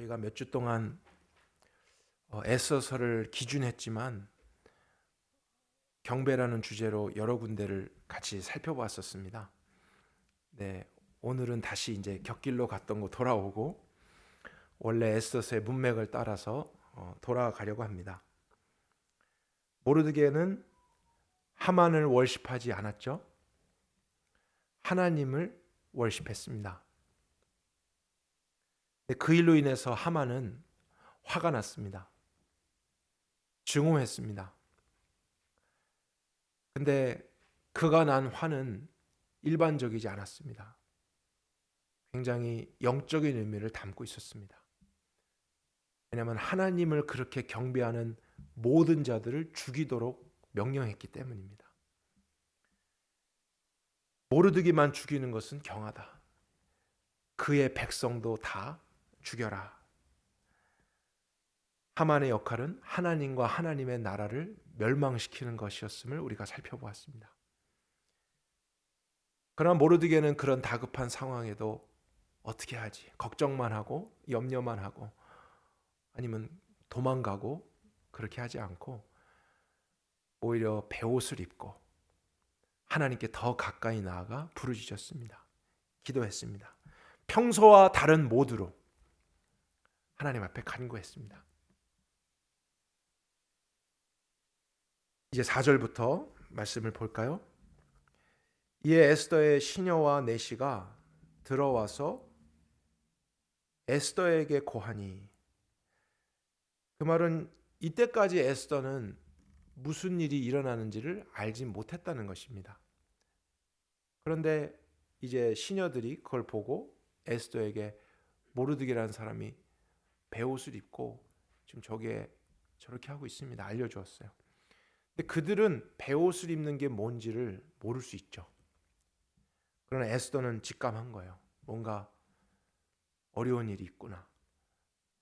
저희가 몇 주 동안 에스더서를 기준했지만 경배라는 주제로 여러 군데를 같이 살펴봤었습니다. 네, 오늘은 다시 이제 곁길로 갔던 곳 돌아오고 원래 에스더서의 문맥을 따라서 돌아가려고 합니다. 모르드게는 하만을 월십하지 않았죠. 하나님을 월십했습니다. 그 일로 인해서 하만은 화가 났습니다. 증오했습니다. 근데 그가 난 화는 일반적이지 않았습니다. 굉장히 영적인 의미를 담고 있었습니다. 왜냐하면 하나님을 그렇게 경배하는 모든 자들을 죽이도록 명령했기 때문입니다. 모르드기만 죽이는 것은 경하다. 그의 백성도 다 죽여라. 하만의 역할은 하나님과 하나님의 나라를 멸망시키는 것이었음을 우리가 살펴보았습니다. 그러나 모르드게는 그런 다급한 상황에도 어떻게 하지? 걱정만 하고 염려만 하고 아니면 도망가고 그렇게 하지 않고 오히려 베옷을 입고 하나님께 더 가까이 나아가 부르짖었습니다. 기도했습니다. 평소와 다른 모드로 하나님 앞에 간구했습니다. 이제 4절부터 말씀을 볼까요? 이에 에스더의 시녀와 내시가 들어와서 에스더에게 고하니, 그 말은 이때까지 에스더는 무슨 일이 일어나는지를 알지 못했다는 것입니다. 그런데 이제 시녀들이 그걸 보고 에스더에게 모르드게라는 사람이 베옷을 입고 지금 저렇게 하고 있습니다. 알려주었어요. 근데 그들은 베옷을 입는 게 뭔지를 모를 수 있죠. 그러나 에스더는 직감한 거예요. 뭔가 어려운 일이 있구나.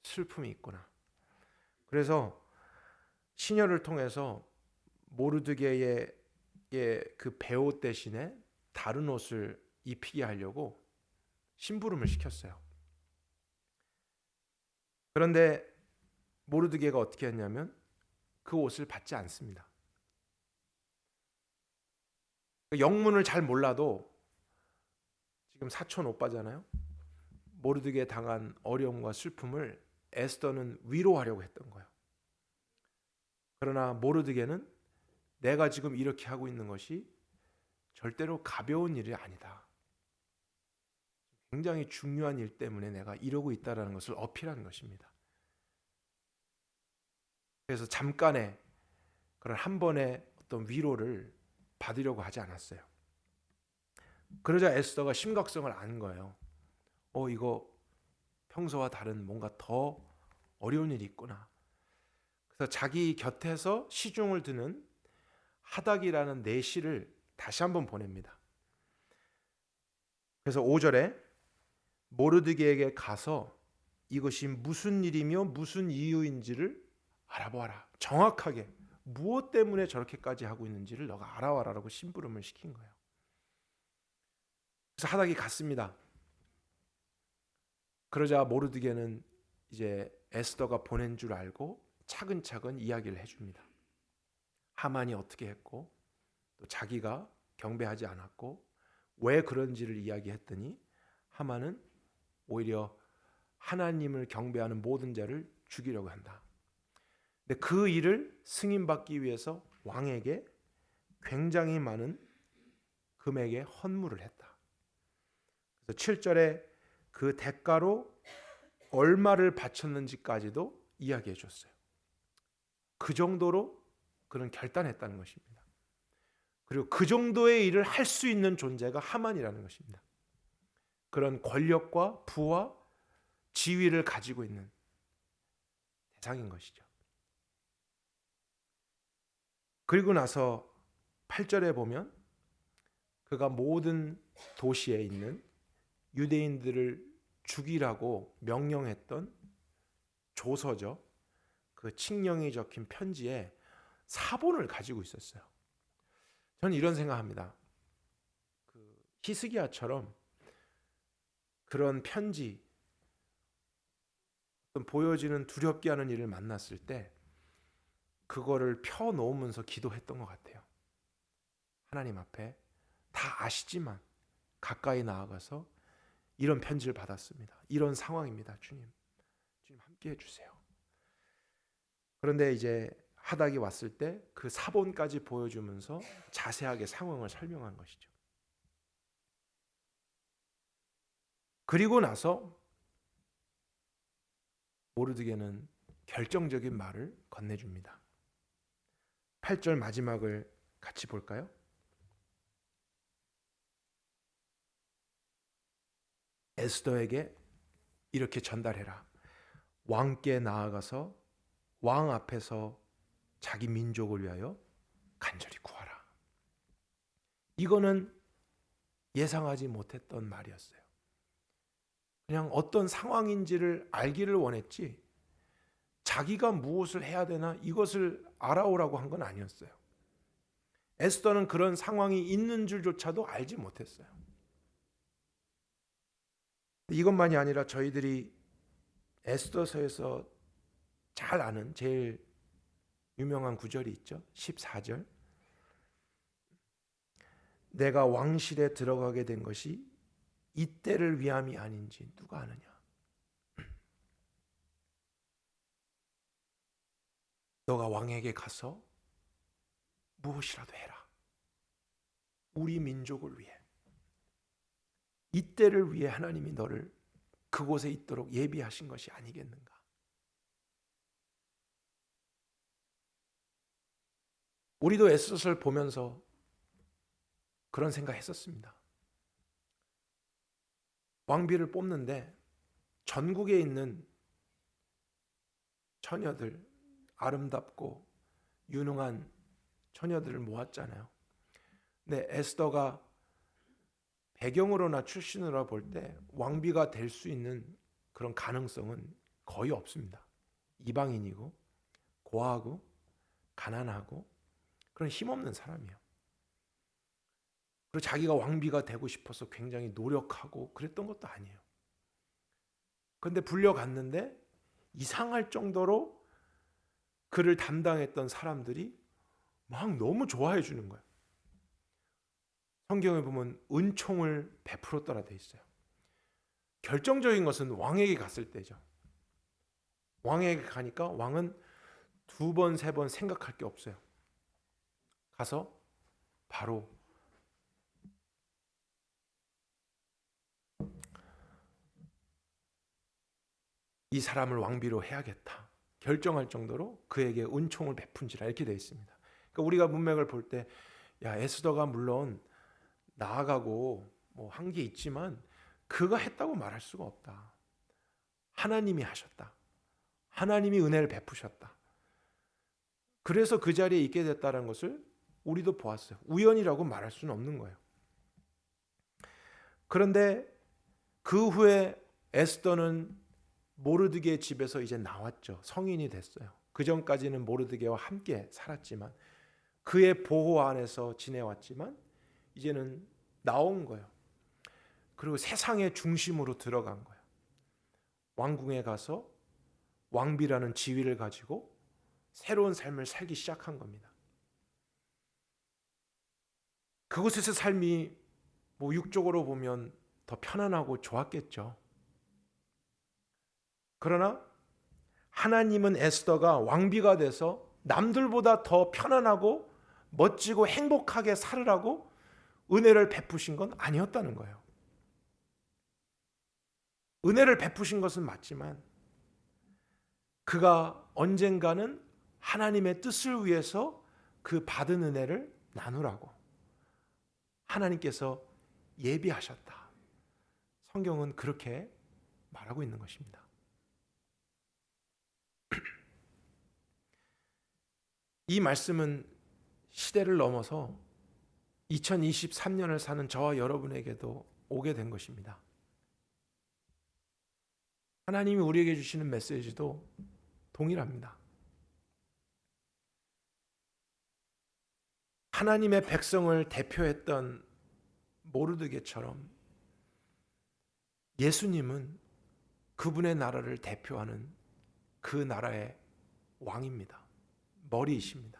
슬픔이 있구나. 그래서 시녀를 통해서 모르드게의 그 베옷 대신에 다른 옷을 입히게 하려고 심부름을 시켰어요. 그런데 모르드게가 어떻게 했냐면 그 옷을 받지 않습니다. 영문을 잘 몰라도 지금 사촌 오빠잖아요. 모르드게 당한 어려움과 슬픔을 에스더는 위로하려고 했던 거예요. 그러나 모르드게는 내가 지금 이렇게 하고 있는 것이 절대로 가벼운 일이 아니다. 굉장히 중요한 일 때문에 내가 이러고 있다는 것을 어필하는 것입니다. 그래서 잠깐의 그런 한 번의 어떤 위로를 받으려고 하지 않았어요. 그러자 에스더가 심각성을 아는 거예요. 이거 평소와 다른 뭔가 더 어려운 일이 있구나. 그래서 자기 곁에서 시중을 드는 하닥이라는 내시를 다시 한번 보냅니다. 그래서 5절에 모르드게에게 가서 이것이 무슨 일이며 무슨 이유인지를 알아보아라. 정확하게 무엇 때문에 저렇게까지 하고 있는지를 너가 알아와라라고 심부름을 시킨 거예요. 그래서 하닥이 갔습니다. 그러자 모르드게는 이제 에스더가 보낸 줄 알고 차근차근 이야기를 해줍니다. 하만이 어떻게 했고 또 자기가 경배하지 않았고 왜 그런지를 이야기했더니 하만은 오히려 하나님을 경배하는 모든 자를 죽이려고 한다. 근데 그 일을 승인받기 위해서 왕에게 굉장히 많은 금액의 헌물을 했다. 그래서 7절에 그 대가로 얼마를 바쳤는지까지도 이야기해 줬어요. 그 정도로 그는 결단했다는 것입니다. 그리고 그 정도의 일을 할 수 있는 존재가 하만이라는 것입니다. 그런 권력과 부와 지위를 가지고 있는 대상인 것이죠. 그리고 나서 8절에 보면 그가 모든 도시에 있는 유대인들을 죽이라고 명령했던 조서죠. 그 칙령이 적힌 편지에 사본을 가지고 있었어요. 저는 이런 생각합니다. 그 히스기야처럼 그런 편지 보여지는 두렵게 하는 일을 만났을 때 그거를 펴놓으면서 기도했던 것 같아요. 하나님 앞에 다 아시지만 가까이 나아가서 이런 편지를 받았습니다. 이런 상황입니다. 주님 함께 해주세요. 그런데 이제 하닥이 왔을 때 그 사본까지 보여주면서 자세하게 상황을 설명한 것이죠. 그리고 나서 모르드게는 결정적인 말을 건네줍니다. 8절 마지막을 같이 볼까요? 에스더에게 이렇게 전달해라. 왕께 나아가서 왕 앞에서 자기 민족을 위하여 간절히 구하라. 이거는 예상하지 못했던 말이었어요. 그냥 어떤 상황인지를 알기를 원했지 자기가 무엇을 해야 되나 이것을 알아오라고 한 건 아니었어요. 에스더는 그런 상황이 있는 줄조차도 알지 못했어요. 이것만이 아니라 저희들이 에스더서에서 잘 아는 제일 유명한 구절이 있죠. 14절. 내가 왕실에 들어가게 된 것이 이때를 위함이 아닌지 누가 아느냐. 너가 왕에게 가서 무엇이라도 해라. 우리 민족을 위해. 이때를 위해 하나님이 너를 그곳에 있도록 예비하신 것이 아니겠는가. 우리도 에스더서를 보면서 그런 생각했었습니다. 왕비를 뽑는데 전국에 있는 처녀들, 아름답고 유능한 처녀들을 모았잖아요. 근데 에스더가 배경으로나 출신으로 볼 때 왕비가 될 수 있는 그런 가능성은 거의 없습니다. 이방인이고 고아하고 가난하고 그런 힘없는 사람이에요. 그리고 자기가 왕비가 되고 싶어서 굉장히 노력하고 그랬던 것도 아니에요. 그런데 불려갔는데 이상할 정도로 그를 담당했던 사람들이 막 너무 좋아해 주는 거예요. 성경에 보면 은총을 베풀었더라 돼 있어요. 결정적인 것은 왕에게 갔을 때죠. 왕에게 가니까 왕은 2번, 3번 생각할 게 없어요. 가서 바로 이 사람을 왕비로 해야겠다 결정할 정도로 그에게 은총을 베푼지라 이렇게 되어 있습니다. 그러니까 우리가 문맥을 볼 때 야, 에스더가 물론 나아가고 뭐 한 게 있지만 그가 했다고 말할 수가 없다. 하나님이 하셨다. 하나님이 은혜를 베푸셨다. 그래서 그 자리에 있게 됐다는 것을 우리도 보았어요. 우연이라고 말할 수는 없는 거예요. 그런데 그 후에 에스더는 모르드게의 집에서 이제 나왔죠. 성인이 됐어요. 그 전까지는 모르드게와 함께 살았지만 그의 보호 안에서 지내왔지만 이제는 나온 거예요. 그리고 세상의 중심으로 들어간 거예요. 왕궁에 가서 왕비라는 지위를 가지고 새로운 삶을 살기 시작한 겁니다. 그곳에서 삶이 뭐 육적으로 보면 더 편안하고 좋았겠죠. 그러나 하나님은 에스더가 왕비가 돼서 남들보다 더 편안하고 멋지고 행복하게 살으라고 은혜를 베푸신 건 아니었다는 거예요. 은혜를 베푸신 것은 맞지만 그가 언젠가는 하나님의 뜻을 위해서 그 받은 은혜를 나누라고 하나님께서 예비하셨다. 성경은 그렇게 말하고 있는 것입니다. 이 말씀은 시대를 넘어서 2023년을 사는 저와 여러분에게도 오게 된 것입니다. 하나님이 우리에게 주시는 메시지도 동일합니다. 하나님의 백성을 대표했던 모르드게처럼 예수님은 그분의 나라를 대표하는 그 나라의 왕입니다. 머리이십니다.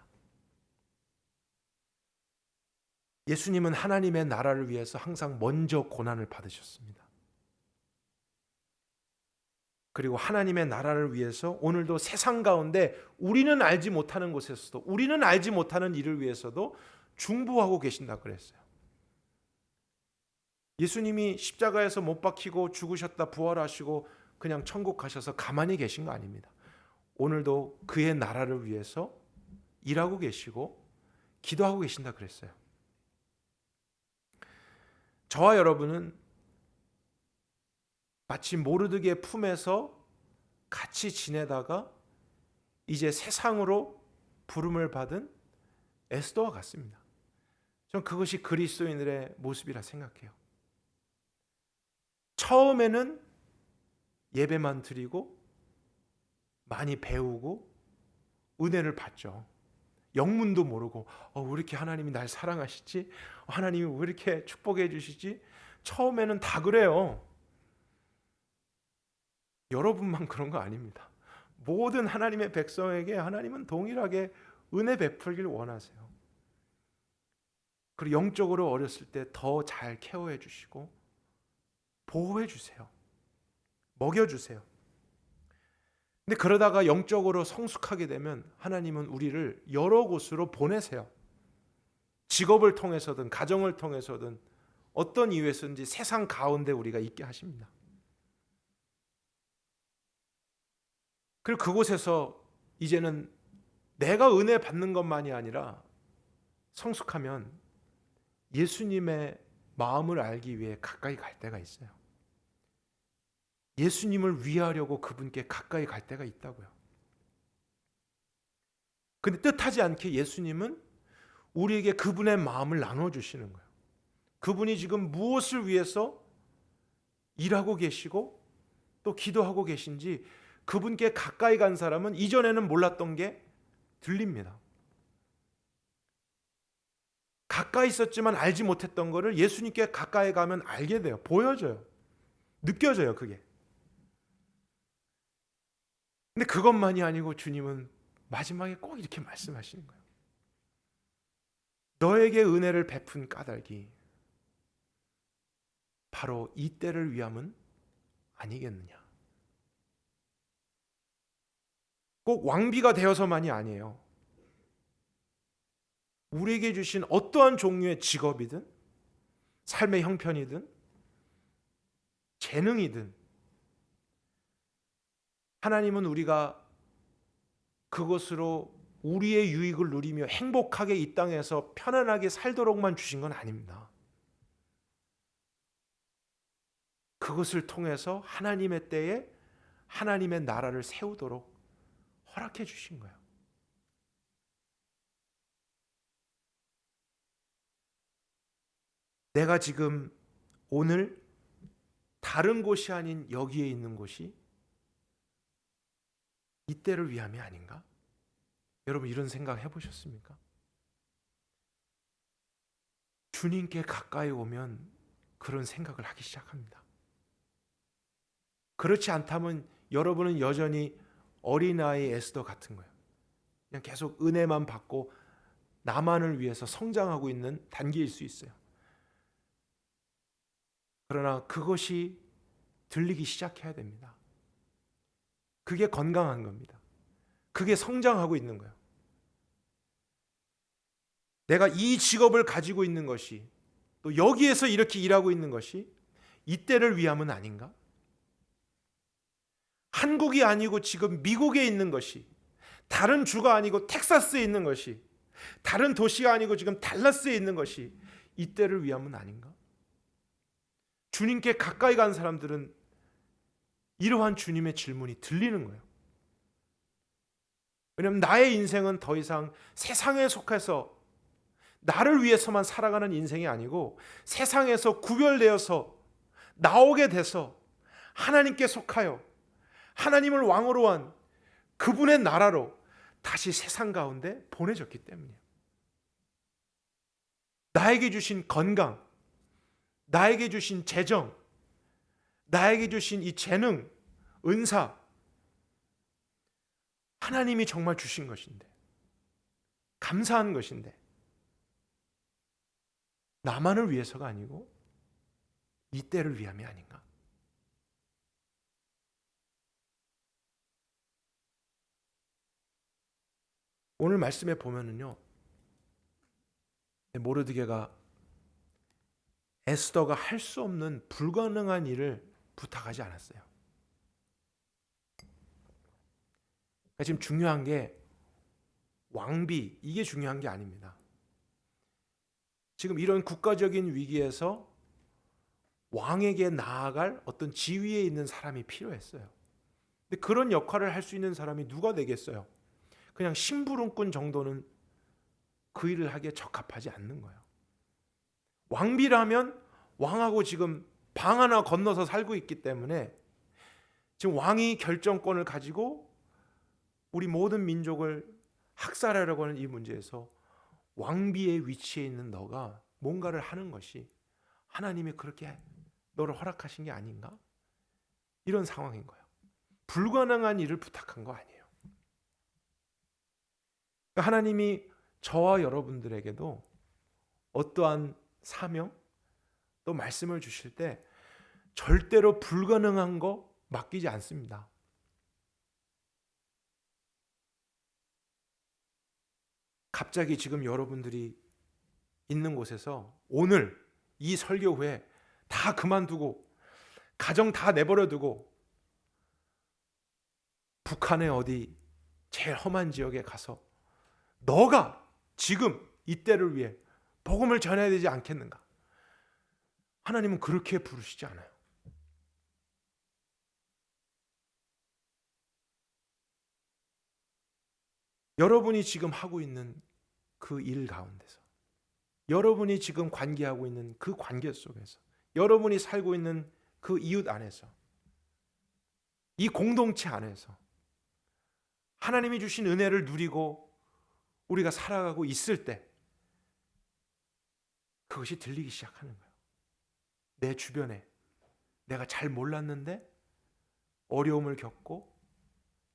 예수님은 하나님의 나라를 위해서 항상 먼저 고난을 받으셨습니다. 그리고 하나님의 나라를 위해서 오늘도 세상 가운데 우리는 알지 못하는 곳에서도, 우리는 알지 못하는 일을 위해서도 중보하고 계신다 그랬어요. 예수님이 십자가에서 못 박히고 죽으셨다 부활하시고 그냥 천국 가셔서 가만히 계신 거 아닙니다. 오늘도 그의 나라를 위해서 일하고 계시고 기도하고 계신다 그랬어요. 저와 여러분은 마치 모르드게의 품에서 같이 지내다가 이제 세상으로 부름을 받은 에스더와 같습니다. 전 그것이 그리스도인들의 모습이라 생각해요. 처음에는 예배만 드리고 많이 배우고 은혜를 받죠. 영문도 모르고 왜 이렇게 하나님이 날 사랑하시지? 하나님이 왜 이렇게 축복해 주시지? 처음에는 다 그래요. 여러분만 그런 거 아닙니다. 모든 하나님의 백성에게 하나님은 동일하게 은혜 베풀길 원하세요. 그리고 영적으로 어렸을 때 더 잘 케어해 주시고 보호해 주세요. 먹여 주세요. 근데 그러다가 영적으로 성숙하게 되면 하나님은 우리를 여러 곳으로 보내세요. 직업을 통해서든 가정을 통해서든 어떤 이유에서든지 세상 가운데 우리가 있게 하십니다. 그리고 그곳에서 이제는 내가 은혜 받는 것만이 아니라 성숙하면 예수님의 마음을 알기 위해 가까이 갈 때가 있어요. 예수님을 위하려고 그분께 가까이 갈 때가 있다고요. 근데 뜻하지 않게 예수님은 우리에게 그분의 마음을 나눠주시는 거예요. 그분이 지금 무엇을 위해서 일하고 계시고 또 기도하고 계신지 그분께 가까이 간 사람은 이전에는 몰랐던 게 들립니다. 가까이 있었지만 알지 못했던 거를 예수님께 가까이 가면 알게 돼요. 보여져요. 느껴져요, 그게. 근데 그것만이 아니고 주님은 마지막에 꼭 이렇게 말씀하시는 거예요. 너에게 은혜를 베푼 까닭이 바로 이 때를 위함은 아니겠느냐. 꼭 왕비가 되어서만이 아니에요. 우리에게 주신 어떠한 종류의 직업이든 삶의 형편이든 재능이든 하나님은 우리가 그것으로 우리의 유익을 누리며 행복하게 이 땅에서 편안하게 살도록만 주신 건 아닙니다. 그것을 통해서 하나님의 때에 하나님의 나라를 세우도록 허락해 주신 거예요. 내가 지금 오늘 다른 곳이 아닌 여기에 있는 곳이 이때를 위함이 아닌가? 여러분 이런 생각 해보셨습니까? 주님께 가까이 오면 그런 생각을 하기 시작합니다. 그렇지 않다면 여러분은 여전히 어린아이 에스더 같은 거예요. 그냥 계속 은혜만 받고 나만을 위해서 성장하고 있는 단계일 수 있어요. 그러나 그것이 들리기 시작해야 됩니다. 그게 건강한 겁니다. 그게 성장하고 있는 거예요. 내가 이 직업을 가지고 있는 것이 또 여기에서 이렇게 일하고 있는 것이 이때를 위함은 아닌가? 한국이 아니고 지금 미국에 있는 것이, 다른 주가 아니고 텍사스에 있는 것이, 다른 도시가 아니고 지금 달라스에 있는 것이 이때를 위함은 아닌가? 주님께 가까이 간 사람들은 이러한 주님의 질문이 들리는 거예요. 왜냐하면 나의 인생은 더 이상 세상에 속해서 나를 위해서만 살아가는 인생이 아니고 세상에서 구별되어서 나오게 돼서 하나님께 속하여 하나님을 왕으로 한 그분의 나라로 다시 세상 가운데 보내졌기 때문이에요. 나에게 주신 건강, 나에게 주신 재정, 나에게 주신 이 재능, 은사, 하나님이 정말 주신 것인데, 감사한 것인데 나만을 위해서가 아니고 이 때를 위함이 아닌가? 오늘 말씀에 보면은요, 모르드게가 에스더가 할 수 없는 불가능한 일을 부탁하지 않았어요. 그러니까 지금 중요한 게 왕비, 이게 중요한 게 아닙니다. 지금 이런 국가적인 위기에서 왕에게 나아갈 어떤 지위에 있는 사람이 필요했어요. 근데 그런 역할을 할 수 있는 사람이 누가 되겠어요? 그냥 심부름꾼 정도는 그 일을 하기에 적합하지 않는 거예요. 왕비라면 왕하고 지금 방 하나 건너서 살고 있기 때문에 지금 왕이 결정권을 가지고 우리 모든 민족을 학살하려고 하는 이 문제에서 왕비의 위치에 있는 너가 뭔가를 하는 것이 하나님이 그렇게 너를 허락하신 게 아닌가? 이런 상황인 거예요. 불가능한 일을 부탁한 거 아니에요. 그러니까 하나님이 저와 여러분들에게도 어떠한 사명 또 말씀을 주실 때 절대로 불가능한 거 맡기지 않습니다. 갑자기 지금 여러분들이 있는 곳에서 오늘 이 설교 후에 다 그만두고 가정 다 내버려두고 북한의 어디 제일 험한 지역에 가서 너가 지금 이때를 위해 복음을 전해야 되지 않겠는가? 하나님은 그렇게 부르시지 않아요. 여러분이 지금 하고 있는 그 일 가운데서, 여러분이 지금 관계하고 있는 그 관계 속에서, 여러분이 살고 있는 그 이웃 안에서, 이 공동체 안에서 하나님이 주신 은혜를 누리고 우리가 살아가고 있을 때 그것이 들리기 시작하는 거예요. 내 주변에 내가 잘 몰랐는데 어려움을 겪고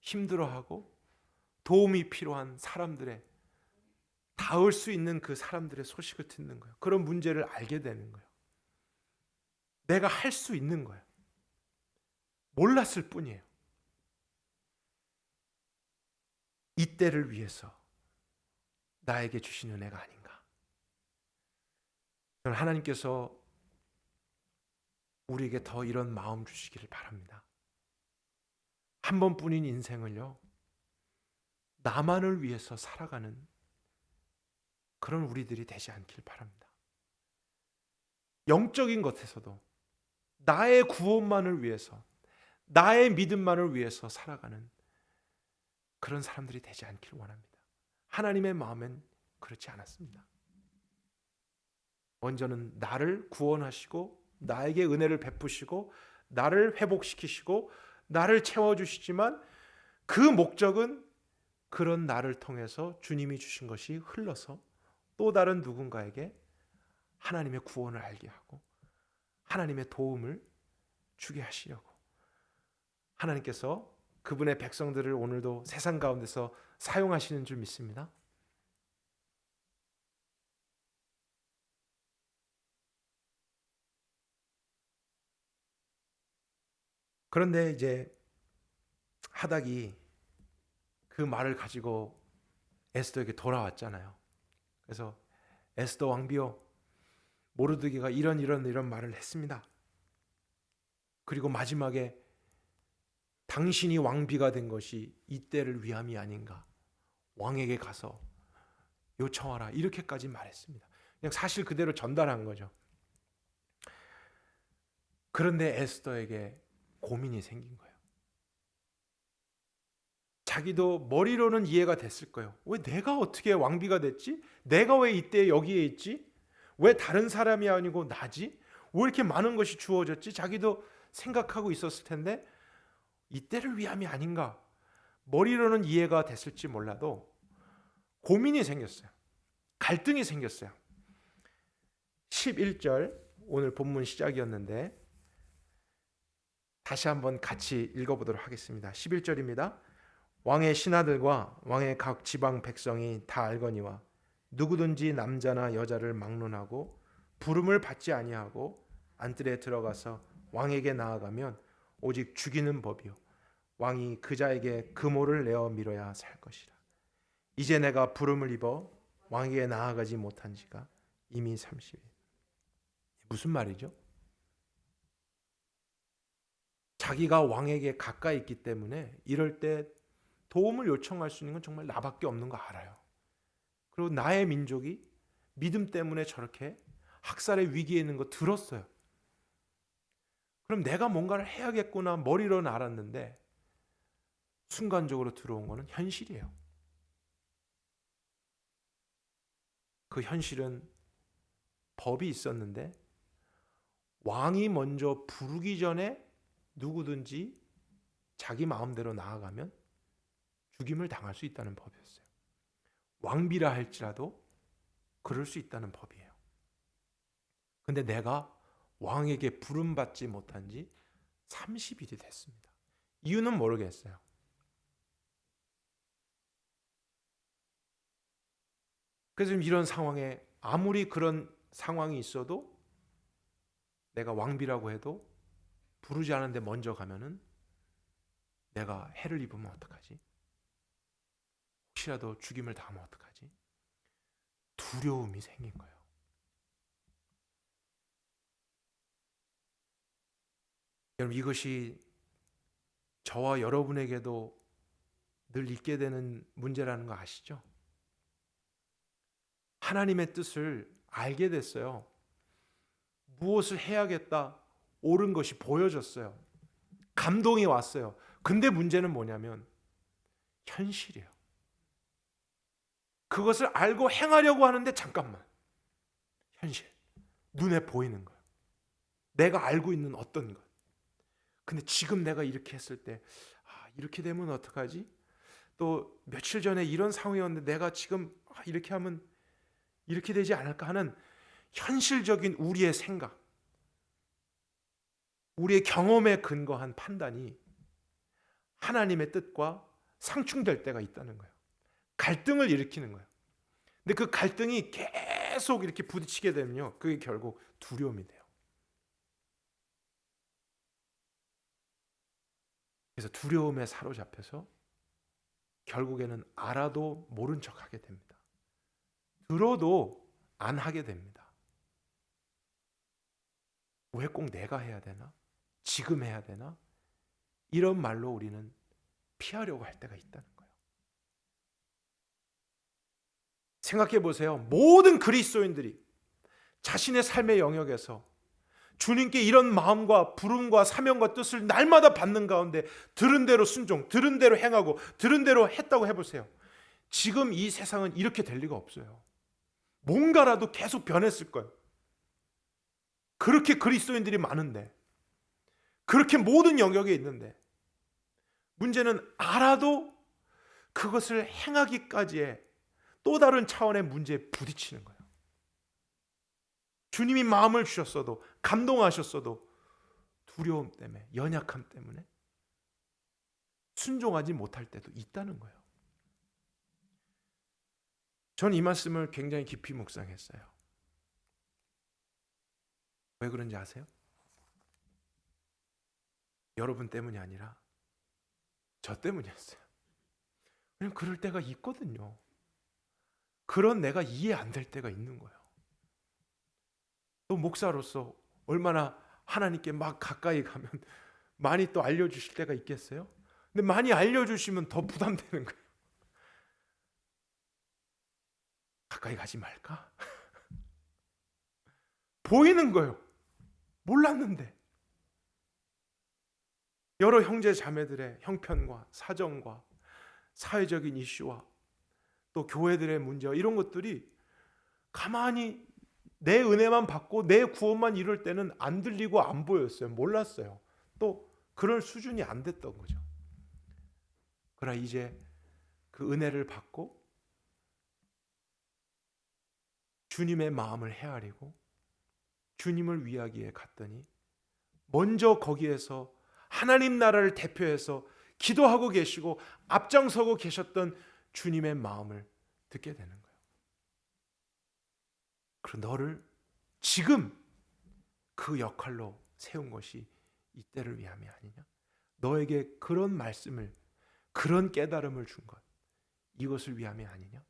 힘들어하고 도움이 필요한 사람들의, 닿을 수 있는 그 사람들의 소식을 듣는 거예요. 그런 문제를 알게 되는 거예요. 내가 할 수 있는 거예요. 몰랐을 뿐이에요. 이때를 위해서 나에게 주신 은혜가 아닌가. 저는 하나님께서 우리에게 더 이런 마음 주시기를 바랍니다. 한 번뿐인 인생을요, 나만을 위해서 살아가는 그런 우리들이 되지 않길 바랍니다. 영적인 것에서도 나의 구원만을 위해서, 나의 믿음만을 위해서 살아가는 그런 사람들이 되지 않길 원합니다. 하나님의 마음엔 그렇지 않았습니다. 먼저는 나를 구원하시고 나에게 은혜를 베푸시고 나를 회복시키시고 나를 채워주시지만 그 목적은 그런 나를 통해서 주님이 주신 것이 흘러서 또 다른 누군가에게 하나님의 구원을 알게 하고 하나님의 도움을 주게 하시려고 하나님께서 그분의 백성들을 오늘도 세상 가운데서 사용하시는 줄 믿습니다. 그런데 이제 하닥이 그 말을 가지고 에스더에게 돌아왔잖아요. 그래서 에스더 왕비여, 모르드게가 이런 말을 했습니다. 그리고 마지막에 당신이 왕비가 된 것이 이때를 위함이 아닌가, 왕에게 가서 요청하라, 이렇게까지 말했습니다. 그냥 사실 그대로 전달한 거죠. 그런데 에스더에게 고민이 생긴 거예요. 자기도 머리로는 이해가 됐을 거예요. 왜 내가 어떻게 왕비가 됐지? 내가 왜 이때 여기에 있지? 왜 다른 사람이 아니고 나지? 왜 이렇게 많은 것이 주어졌지? 자기도 생각하고 있었을 텐데 이때를 위함이 아닌가? 머리로는 이해가 됐을지 몰라도 고민이 생겼어요. 갈등이 생겼어요. 11절, 오늘 본문 시작이었는데 다시 한번 같이 읽어보도록 하겠습니다. 11절입니다. 왕의 신하들과 왕의 각 지방 백성이 다 알거니와 누구든지 남자나 여자를 막론하고 부름을 받지 아니하고 안뜰에 들어가서 왕에게 나아가면 오직 죽이는 법이요 왕이 그 자에게 금오를 내어 밀어야 살 것이라. 이제 내가 부름을 입어 왕에게 나아가지 못한 지가 이미 30일. 무슨 말이죠? 자기가 왕에게 가까이 있기 때문에 이럴 때 도움을 요청할 수 있는 건 정말 나밖에 없는 거 알아요. 그리고 나의 민족이 믿음 때문에 저렇게 학살의 위기에 있는 거 들었어요. 그럼 내가 뭔가를 해야겠구나 머리로는 알았는데 순간적으로 들어온 거는 현실이에요. 그 현실은 법이 있었는데 왕이 먼저 부르기 전에 누구든지 자기 마음대로 나아가면 죽임을 당할 수 있다는 법이었어요. 왕비라 할지라도 그럴 수 있다는 법이에요. 근데 내가 왕에게 부름받지 못한 지 30일이 됐습니다. 이유는 모르겠어요. 그래서 이런 상황에 아무리 그런 상황이 있어도 내가 왕비라고 해도 부르지 않은데 먼저 가면은 내가 해를 입으면 어떡하지? 혹시라도 죽임을 당하면 어떡하지? 두려움이 생긴 거예요. 여러분 이것이 저와 여러분에게도 늘 있게 되는 문제라는 거 아시죠? 하나님의 뜻을 알게 됐어요. 무엇을 해야겠다 옳은 것이 보여졌어요. 감동이 왔어요. 근데 문제는 뭐냐면 현실이에요. 그것을 알고 행하려고 하는데 잠깐만. 현실. 눈에 보이는 것. 내가 알고 있는 어떤 것. 근데 지금 내가 이렇게 했을 때 이렇게 되면 어떡하지? 또 며칠 전에 이런 상황이었는데 내가 지금 이렇게 하면 이렇게 되지 않을까 하는 현실적인 우리의 생각, 우리의 경험에 근거한 판단이 하나님의 뜻과 상충될 때가 있다는 거예요. 갈등을 일으키는 거예요. 근데 그 갈등이 계속 이렇게 부딪히게 되면요, 그게 결국 두려움이 돼요. 그래서 두려움에 사로잡혀서 결국에는 알아도 모른 척하게 됩니다. 들어도 안 하게 됩니다. 왜 꼭 내가 해야 되나? 지금 해야 되나? 이런 말로 우리는 피하려고 할 때가 있다는 거예요. 생각해 보세요. 모든 그리스도인들이 자신의 삶의 영역에서 주님께 이런 마음과 부름과 사명과 뜻을 날마다 받는 가운데 들은 대로 순종, 들은 대로 행하고 들은 대로 했다고 해보세요. 지금 이 세상은 이렇게 될 리가 없어요. 뭔가라도 계속 변했을 거예요. 그렇게 그리스도인들이 많은데, 그렇게 모든 영역에 있는데, 문제는 알아도 그것을 행하기까지의 또 다른 차원의 문제에 부딪히는 거예요. 주님이 마음을 주셨어도, 감동하셨어도 두려움 때문에, 연약함 때문에 순종하지 못할 때도 있다는 거예요. 전 이 말씀을 굉장히 깊이 묵상했어요. 왜 그런지 아세요? 여러분 때문이 아니라 저 때문이었어요. 왜냐면 그럴 때가 있거든요. 그런 내가 이해 안 될 때가 있는 거예요. 또 목사로서 얼마나 하나님께 막 가까이 가면 많이 또 알려주실 때가 있겠어요? 근데 많이 알려주시면 더 부담되는 거예요. 가까이 가지 말까? 보이는 거예요. 몰랐는데. 여러 형제 자매들의 형편과 사정과 사회적인 이슈와 또 교회들의 문제와 이런 것들이 가만히 내 은혜만 받고 내 구원만 이룰 때는 안 들리고 안 보였어요. 몰랐어요. 또 그럴 수준이 안 됐던 거죠. 그러나 이제 그 은혜를 받고 주님의 마음을 헤아리고 주님을 위하기에 갔더니 먼저 거기에서 하나님 나라를 대표해서 기도하고 계시고 앞장서고 계셨던 주님의 마음을 듣게 되는 거예요. 그리고 너를 지금 그 역할로 세운 것이 이때를 위함이 아니냐. 너에게 그런 말씀을, 그런 깨달음을 준 것, 이것을 위함이 아니냐.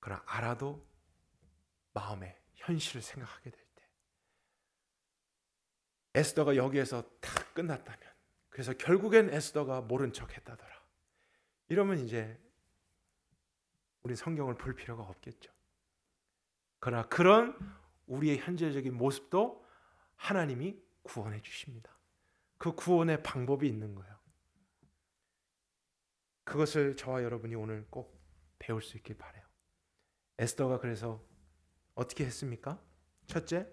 그러나 알아도 마음의 현실을 생각하게 될 때, 에스더가 여기에서 다 끝났다면, 그래서 결국엔 에스더가 모른 척 했다더라, 이러면 이제 우리 성경을 볼 필요가 없겠죠. 그러나 그런 우리의 현재적인 모습도 하나님이 구원해 주십니다. 그 구원의 방법이 있는 거예요. 그것을 저와 여러분이 오늘 꼭 배울 수 있길 바라요. 에스더가 그래서 어떻게 했습니까? 첫째,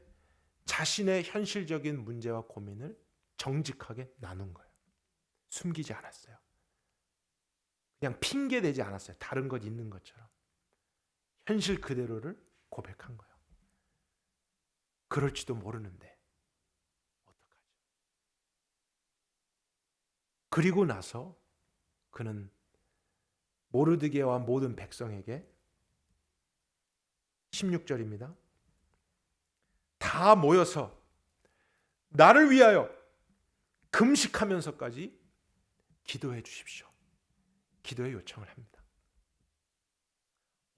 자신의 현실적인 문제와 고민을 정직하게 나눈 거예요. 숨기지 않았어요. 그냥 핑계 대지 않았어요. 다른 것 있는 것처럼. 현실 그대로를 고백한 거예요. 그럴지도 모르는데 어떡하죠? 그리고 나서 그는 모르드게와 모든 백성에게 16절입니다. 다 모여서 나를 위하여 금식하면서까지 기도해 주십시오. 기도의 요청을 합니다.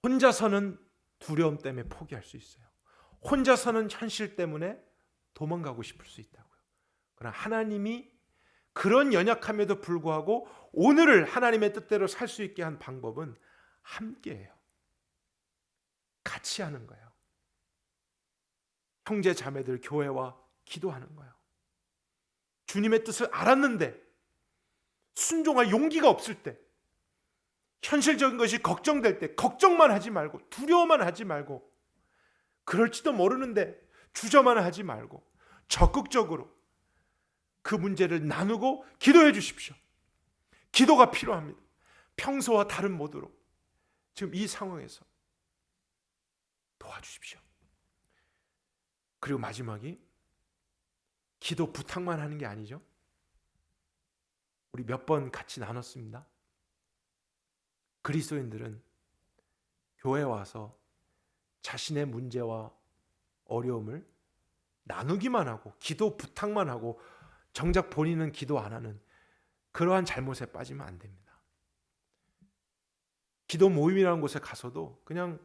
혼자서는 두려움 때문에 포기할 수 있어요. 혼자서는 현실 때문에 도망가고 싶을 수 있다고요. 그러나 하나님이 그런 연약함에도 불구하고 오늘을 하나님의 뜻대로 살 수 있게 한 방법은 함께해요. 같이 하는 거예요. 형제 자매들 교회와 기도하는 거예요. 주님의 뜻을 알았는데 순종할 용기가 없을 때, 현실적인 것이 걱정될 때 걱정만 하지 말고, 두려워만 하지 말고, 그럴지도 모르는데 주저만 하지 말고 적극적으로 그 문제를 나누고 기도해 주십시오. 기도가 필요합니다. 평소와 다른 모드로 지금 이 상황에서 도와주십시오. 그리고 마지막이 기도 부탁만 하는 게 아니죠. 우리 몇 번 같이 나눴습니다. 그리스도인들은 교회에 와서 자신의 문제와 어려움을 나누기만 하고 기도 부탁만 하고 정작 본인은 기도 안 하는 그러한 잘못에 빠지면 안 됩니다. 기도 모임이라는 곳에 가서도 그냥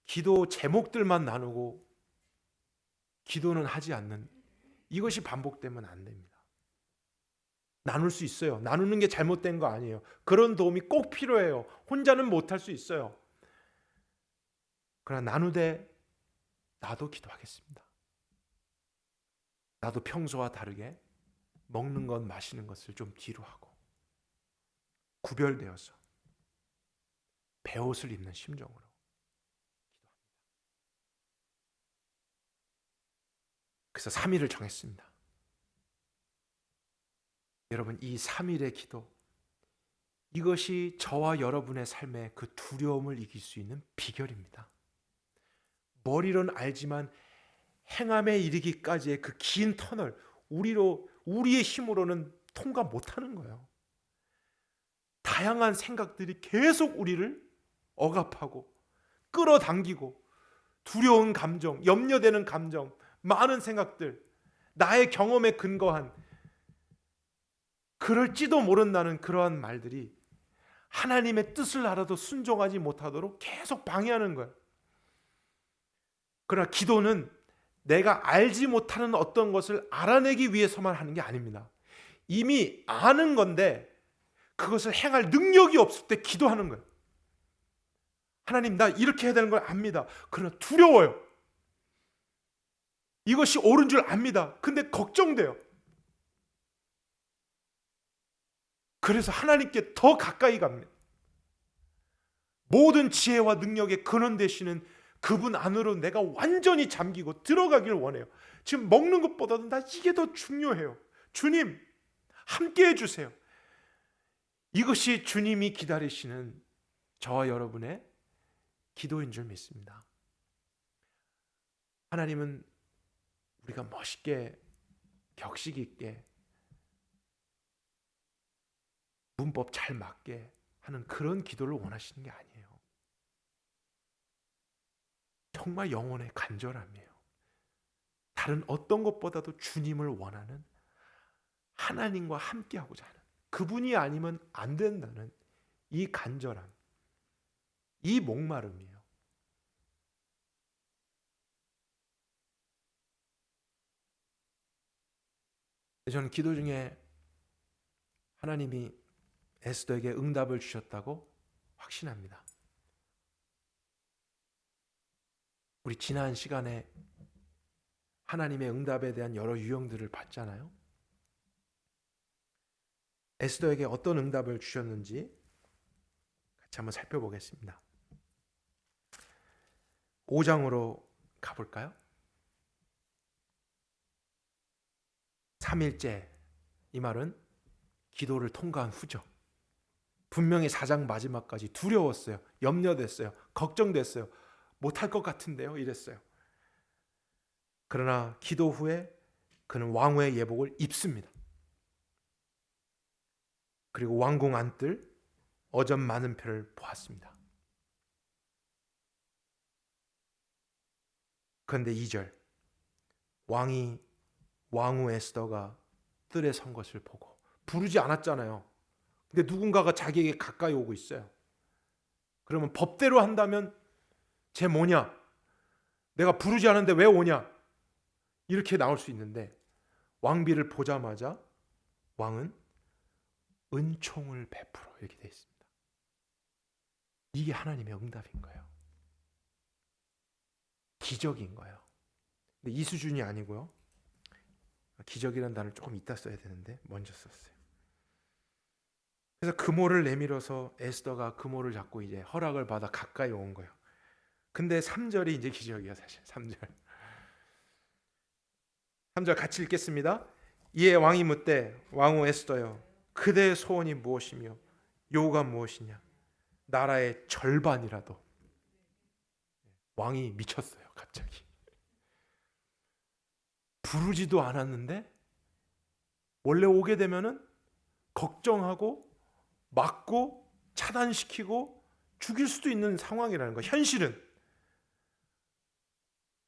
기도 제목들만 나누고 기도는 하지 않는, 이것이 반복되면 안 됩니다. 나눌 수 있어요. 나누는 게 잘못된 거 아니에요. 그런 도움이 꼭 필요해요. 혼자는 못할 수 있어요. 그러나 나누되 나도 기도하겠습니다. 나도 평소와 다르게 먹는 것, 마시는 것을 좀 뒤로 하고 구별되어서 베옷을 입는 심정으로 기도합니다. 그래서 3일을 정했습니다. 여러분, 이 3일의 기도, 이것이 저와 여러분의 삶의 그 두려움을 이길 수 있는 비결입니다. 머리로는 알지만 행함에 이르기까지의 그 긴 터널, 우리의 힘으로는 통과 못하는 거예요. 다양한 생각들이 계속 우리를 억압하고 끌어당기고, 두려운 감정, 염려되는 감정, 많은 생각들, 나의 경험에 근거한 그럴지도 모른다는 그러한 말들이 하나님의 뜻을 알아도 순종하지 못하도록 계속 방해하는 거예요. 그러나 기도는 내가 알지 못하는 어떤 것을 알아내기 위해서만 하는 게 아닙니다. 이미 아는 건데 그것을 행할 능력이 없을 때 기도하는 거예요. 하나님, 나 이렇게 해야 되는 걸 압니다. 그러나 두려워요. 이것이 옳은 줄 압니다. 근데 걱정돼요. 그래서 하나님께 더 가까이 갑니다. 모든 지혜와 능력의 근원 되시는 그분 안으로 내가 완전히 잠기고 들어가길 원해요. 지금 먹는 것보다도 나 이게 더 중요해요. 주님, 함께 해주세요. 이것이 주님이 기다리시는 저와 여러분의 기도인 줄 믿습니다. 하나님은 우리가 멋있게 격식 있게 문법 잘 맞게 하는 그런 기도를 원하시는 게 아니에요. 정말 영혼의 간절함이에요. 다른 어떤 것보다도 주님을 원하는, 하나님과 함께하고자 하는, 그분이 아니면 안 된다는 이 간절함, 이 목마름이에요. 저는 기도 중에 하나님이 에스더에게 응답을 주셨다고 확신합니다. 우리 지난 시간에 하나님의 응답에 대한 여러 유형들을 봤잖아요. 에스더에게 어떤 응답을 주셨는지 같이 한번 살펴보겠습니다. 5장으로 가볼까요? 3일째, 이 말은 기도를 통과한 후죠. 분명히 4장 마지막까지 두려웠어요. 염려됐어요. 걱정됐어요. 못할 것 같은데요, 이랬어요. 그러나 기도 후에 그는 왕후의 예복을 입습니다. 그리고 왕궁 안뜰 어전 많은 표를 보았습니다. 그런데 2절, 왕이 왕후 에스더가 뜰에 선 것을 보고, 부르지 않았잖아요. 근데 누군가가 자기에게 가까이 오고 있어요. 그러면 법대로 한다면 쟤 뭐냐? 내가 부르지 않았는데 왜 오냐? 이렇게 나올 수 있는데, 왕비를 보자마자 왕은 은총을 베풀어, 이렇게 되어 있습니다. 이게 하나님의 응답인 거예요. 기적인 거예요. 근데 이 수준이 아니고요. 기적이라는 단어를 조금 이따 써야 되는데 먼저 썼어요. 그래서 금오를 내밀어서 에스더가 금오를 잡고 이제 허락을 받아 가까이 온 거예요. 근데 3절이 이제 기적이야, 사실. 3절 같이 읽겠습니다. 이에 왕이 묻되, 왕후 에스더여, 그대의 소원이 무엇이며 요구가 무엇이냐? 나라의 절반이라도. 왕이 미쳤어요, 갑자기. 부르지도 않았는데 원래 오게 되면은 걱정하고 막고 차단시키고 죽일 수도 있는 상황이라는 거, 현실은.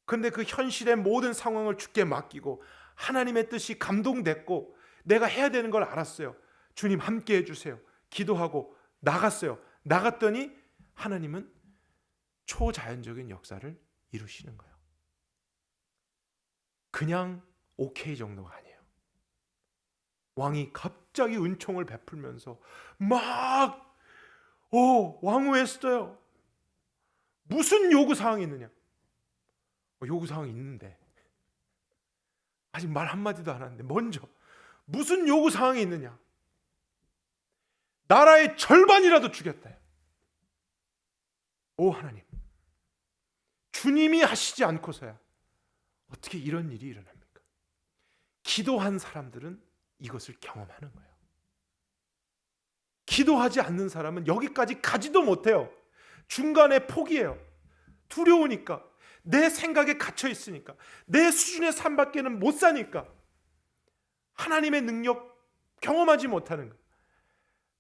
근데 그 현실의 모든 상황을 주께 맡기고 하나님의 뜻이 감동됐고 내가 해야 되는 걸 알았어요. 주님 함께 해주세요. 기도하고 나갔어요. 나갔더니 하나님은 초자연적인 역사를 이루시는 거예요. 그냥 오케이 정도가 아니에요. 왕이 갑자기 은총을 베풀면서 막 왕후 에스더요, 무슨 요구사항이 있느냐? 요구사항이 있는데 아직 말 한마디도 안 하는데 먼저 무슨 요구사항이 있느냐? 나라의 절반이라도 주겠다. 오 하나님, 주님이 하시지 않고서야 어떻게 이런 일이 일어납니까? 기도한 사람들은 이것을 경험하는 거예요. 기도하지 않는 사람은 여기까지 가지도 못해요. 중간에 포기해요. 두려우니까, 내 생각에 갇혀 있으니까, 내 수준의 삶밖에는 못 사니까 하나님의 능력 경험하지 못하는 거예요.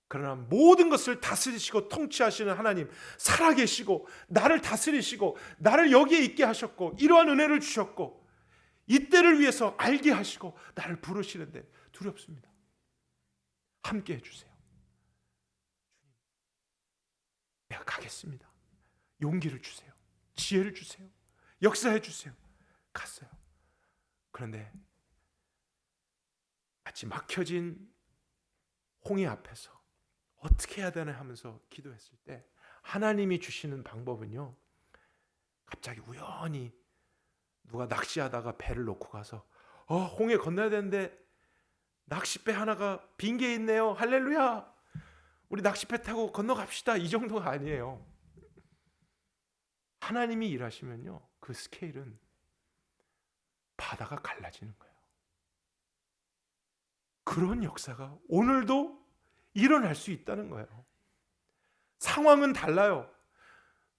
그러나 모든 것을 다스리시고 통치하시는 하나님, 살아계시고 나를 다스리시고 나를 여기에 있게 하셨고 이러한 은혜를 주셨고 이때를 위해서 알게 하시고 나를 부르시는데 두렵습니다. 함께 해주세요. 내가 가겠습니다. 용기를 주세요. 지혜를 주세요. 역사해 주세요. 갔어요. 그런데 마치 막혀진 홍해 앞에서 어떻게 해야 되나 하면서 기도했을 때 하나님이 주시는 방법은요, 갑자기 우연히 누가 낚시하다가 배를 놓고 가서 홍해 건너야 되는데 낚싯배 하나가 빈 게 있네요. 할렐루야. 우리 낚싯배 타고 건너갑시다. 이 정도가 아니에요. 하나님이 일하시면요, 그 스케일은 바다가 갈라지는 거예요. 그런 역사가 오늘도 일어날 수 있다는 거예요. 상황은 달라요.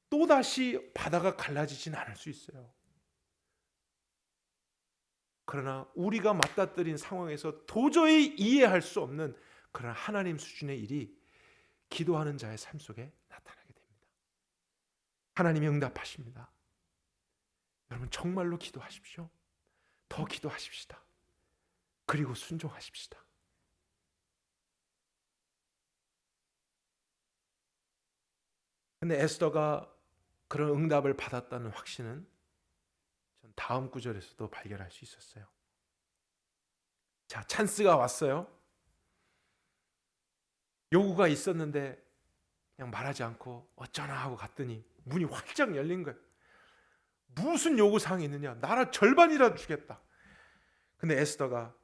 또다시 바다가 갈라지진 않을 수 있어요. 그러나 우리가 맞닥뜨린 상황에서 도저히 이해할 수 없는 그러나 하나님 수준의 일이 기도하는 자의 삶 속에 나타나게 됩니다. 하나님이 응답하십니다. 여러분 정말로 기도하십시오. 더 기도하십시다. 그리고 순종하십시다. 근데 에스더가 그런 응답을 받았다는 확신은 전 다음 구절에서도 발견할 수 있었어요. 자, 찬스가 왔어요. 요구가 있었는데 그냥 말하지 않고 어쩌나 하고 갔더니 문이 활짝 열린 거예요. 무슨 요구사항이 있느냐? 나라 절반이라도 주겠다. 근데 에스더가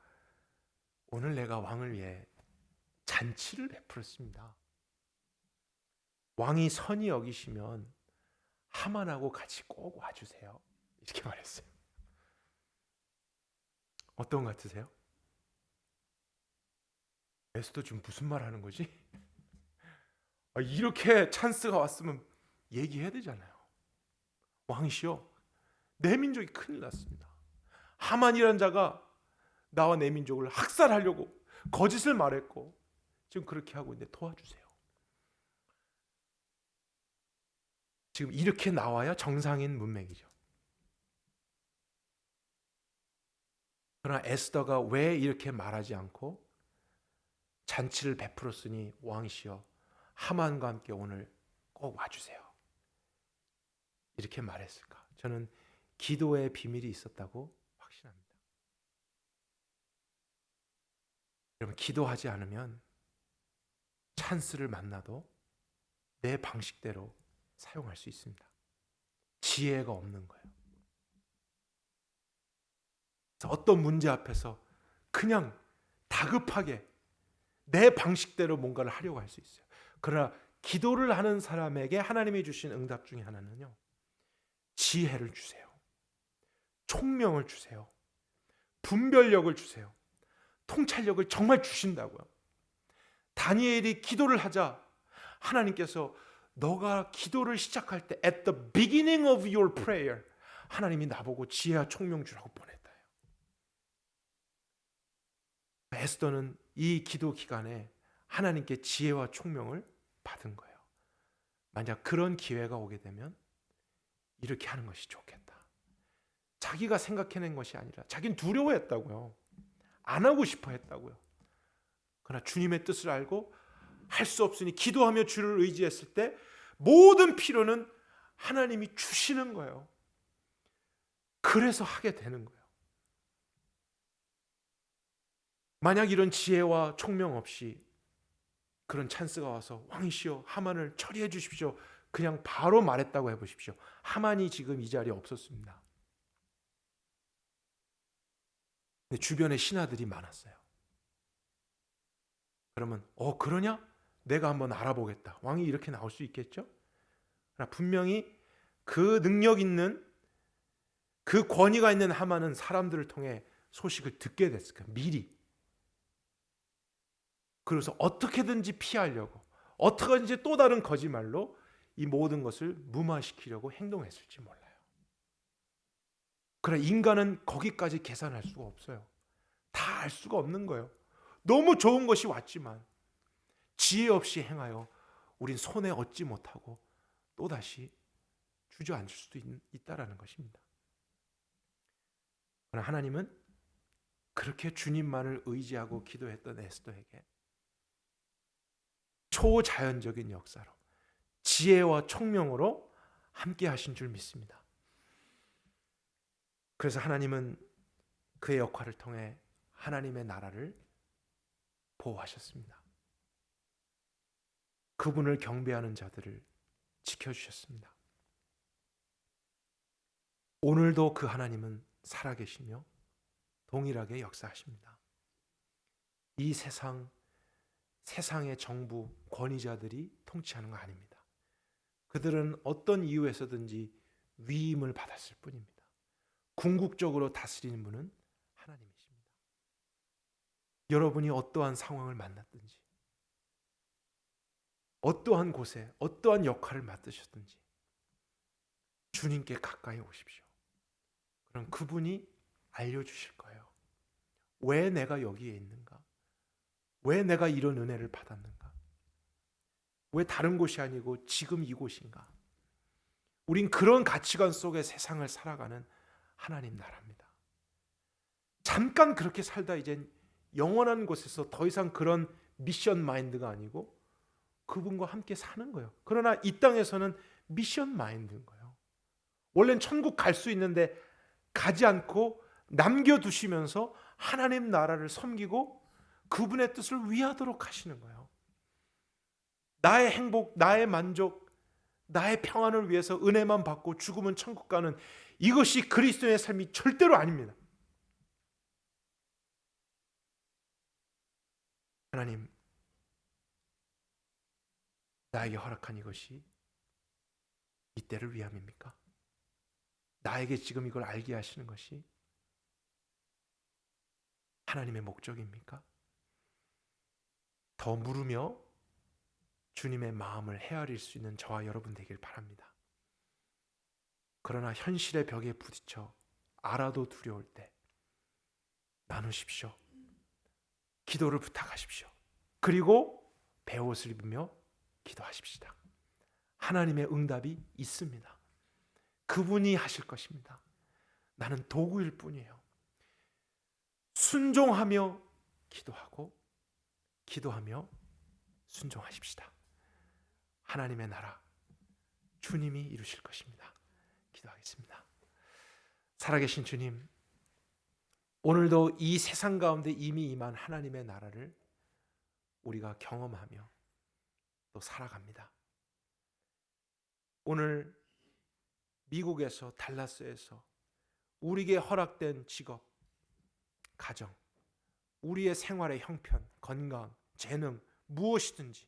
오늘 내가 왕을 위해 잔치를 베풀었습니다. 왕이 선히 여기시면 하만하고 같이 꼭 와주세요. 이렇게 말했어요. 어떤 것 같으세요? 에스더 지금 무슨 말 하는 거지? 이렇게 찬스가 왔으면 얘기해야 되잖아요. 왕이시여, 내 민족이 큰일 났습니다. 하만이라는 자가 나와 내 민족을 학살하려고 거짓을 말했고 지금 그렇게 하고 있는데 도와주세요. 지금 이렇게 나와야 정상인 문맥이죠. 그러나 에스더가 왜 이렇게 말하지 않고 잔치를 베풀었으니 왕이시여 하만과 함께 오늘 꼭 와주세요. 이렇게 말했을까? 저는 기도의 비밀이 있었다고 확신합니다. 여러분 기도하지 않으면 찬스를 만나도 내 방식대로 사용할 수 있습니다. 지혜가 없는 거예요. 어떤 문제 앞에서 그냥 다급하게 내 방식대로 뭔가를 하려고 할 수 있어요. 그러나 기도를 하는 사람에게 하나님이 주신 응답 중에 하나는요, 지혜를 주세요. 총명을 주세요. 분별력을 주세요. 통찰력을 정말 주신다고요. 다니엘이 기도를 하자 하나님께서 너가 기도를 시작할 때 at the beginning of your prayer 하나님이 나보고 지혜와 총명 주라고 보냈다. 에스더는 이 기도 기간에 하나님께 지혜와 총명을 받은 거예요. 만약 그런 기회가 오게 되면 이렇게 하는 것이 좋겠다. 자기가 생각해낸 것이 아니라 자기는 두려워했다고요. 안 하고 싶어 했다고요. 그러나 주님의 뜻을 알고 할 수 없으니 기도하며 주를 의지했을 때 모든 필요는 하나님이 주시는 거예요. 그래서 하게 되는 거예요. 만약 이런 지혜와 총명 없이 그런 찬스가 와서 왕이시여 하만을 처리해 주십시오. 그냥 바로 말했다고 해보십시오. 하만이 지금 이 자리에 없었습니다. 근데 주변에 신하들이 많았어요. 그러면 그러냐? 내가 한번 알아보겠다. 왕이 이렇게 나올 수 있겠죠? 그러나 분명히 그 능력 있는 그 권위가 있는 하만은 사람들을 통해 소식을 듣게 됐을 거예요. 미리. 그래서 어떻게든지 피하려고 어떻게든지 또 다른 거짓말로 이 모든 것을 무마시키려고 행동했을지 몰라요. 그러나 인간은 거기까지 계산할 수가 없어요. 다 알 수가 없는 거예요. 너무 좋은 것이 왔지만 지혜 없이 행하여 우린 손에 얻지 못하고 또다시 주저앉을 수도 있다라는 것입니다. 그러나 하나님은 그렇게 주님만을 의지하고 기도했던 에스더에게 초자연적인 역사로 지혜와 총명으로 함께 하신 줄 믿습니다. 그래서 하나님은 그의 역할을 통해 하나님의 나라를 보호하셨습니다. 그분을 경배하는 자들을 지켜주셨습니다. 오늘도 그 하나님은 살아계시며 동일하게 역사하십니다. 이 세상의 정부, 권위자들이 통치하는 거 아닙니다. 그들은 어떤 이유에서든지 위임을 받았을 뿐입니다. 궁극적으로 다스리는 분은 하나님이십니다. 여러분이 어떠한 상황을 만났든지 어떠한 곳에 어떠한 역할을 맡으셨든지 주님께 가까이 오십시오. 그럼 그분이 알려주실 거예요. 왜 내가 여기에 있는가? 왜 내가 이런 은혜를 받았는가? 왜 다른 곳이 아니고 지금 이곳인가? 우린 그런 가치관 속에 세상을 살아가는 하나님 나라입니다. 잠깐 그렇게 살다 이젠 영원한 곳에서 더 이상 그런 미션 마인드가 아니고 그분과 함께 사는 거예요. 그러나 이 땅에서는 미션 마인드인 거예요. 원래는 천국 갈 수 있는데 가지 않고 남겨두시면서 하나님 나라를 섬기고 그분의 뜻을 위하도록 하시는 거예요. 나의 행복, 나의 만족, 나의 평안을 위해서 은혜만 받고 죽으면 천국 가는 이것이 그리스도의 삶이 절대로 아닙니다. 하나님, 나에게 허락한 이것이 이때를 위함입니까? 나에게 지금 이걸 알게 하시는 것이 하나님의 목적입니까? 더 물으며 주님의 마음을 헤아릴 수 있는 저와 여러분 되길 바랍니다. 그러나 현실의 벽에 부딪혀 알아도 두려울 때 나누십시오. 기도를 부탁하십시오. 그리고 베옷을 입으며 기도하십시다. 하나님의 응답이 있습니다. 그분이 하실 것입니다. 나는 도구일 뿐이에요. 순종하며 기도하고 기도하며 순종하십시다. 하나님의 나라 주님이 이루실 것입니다. 기도하겠습니다. 살아계신 주님, 오늘도 이 세상 가운데 이미 임한 하나님의 나라를 우리가 경험하며 또 살아갑니다. 오늘 미국에서 달라스에서 우리에게 허락된 직업, 가정, 우리의 생활의 형편, 건강, 재능, 무엇이든지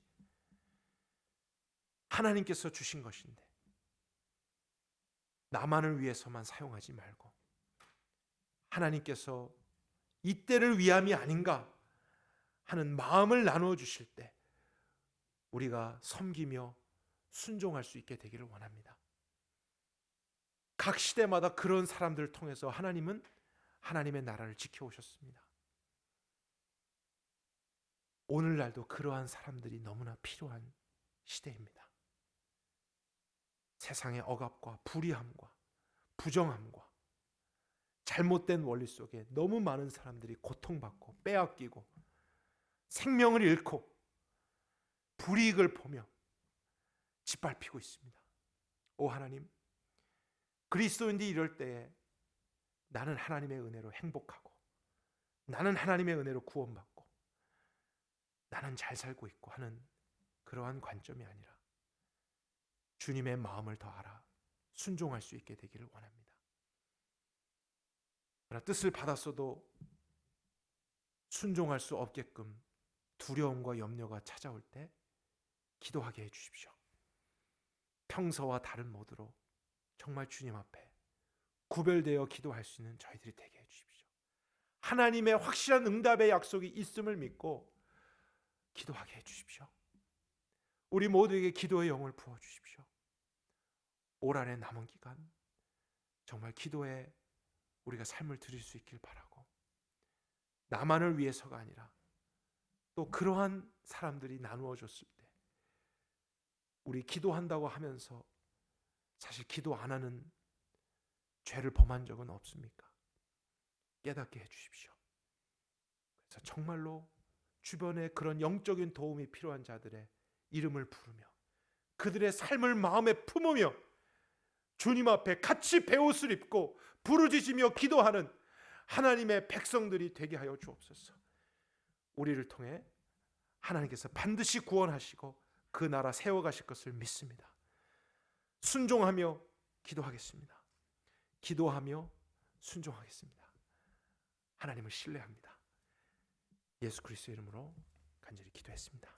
하나님께서 주신 것인데 나만을 위해서만 사용하지 말고 하나님께서 이때를 위함이 아닌가 하는 마음을 나누어 주실 때 우리가 섬기며 순종할 수 있게 되기를 원합니다. 각 시대마다 그런 사람들을 통해서 하나님은 하나님의 나라를 지켜오셨습니다. 오늘날도 그러한 사람들이 너무나 필요한 시대입니다. 세상의 억압과 불의함과 부정함과 잘못된 원리 속에 너무 많은 사람들이 고통받고 빼앗기고 생명을 잃고 불이익을 보며 짓밟히고 있습니다. 오 하나님, 그리스도인들이 이럴 때에 나는 하나님의 은혜로 행복하고 나는 하나님의 은혜로 구원받고 나는 잘 살고 있고 하는 그러한 관점이 아니라 주님의 마음을 더 알아 순종할 수 있게 되기를 원합니다. 그러나 뜻을 받았어도 순종할 수 없게끔 두려움과 염려가 찾아올 때 기도하게 해주십시오. 평소와 다른 모드로 정말 주님 앞에 구별되어 기도할 수 있는 저희들이 되게 해주십시오. 하나님의 확실한 응답의 약속이 있음을 믿고 기도하게 해주십시오. 우리 모두에게 기도의 영을 부어주십시오. 올 한해 남은 기간 정말 기도에 우리가 삶을 드릴 수 있길 바라고 나만을 위해서가 아니라 또 그러한 사람들이 나누어 줬을 때 우리 기도한다고 하면서 사실 기도 안 하는 죄를 범한 적은 없습니까? 깨닫게 해주십시오. 그래서 정말로 주변에 그런 영적인 도움이 필요한 자들의 이름을 부르며 그들의 삶을 마음에 품으며 주님 앞에 같이 베옷을 입고 부르짖으며 기도하는 하나님의 백성들이 되게 하여 주옵소서. 우리를 통해 하나님께서 반드시 구원하시고 그 나라 세워가실 것을 믿습니다. 순종하며 기도하겠습니다. 기도하며 순종하겠습니다. 하나님을 신뢰합니다. 예수 그리스도의 이름으로 간절히 기도했습니다.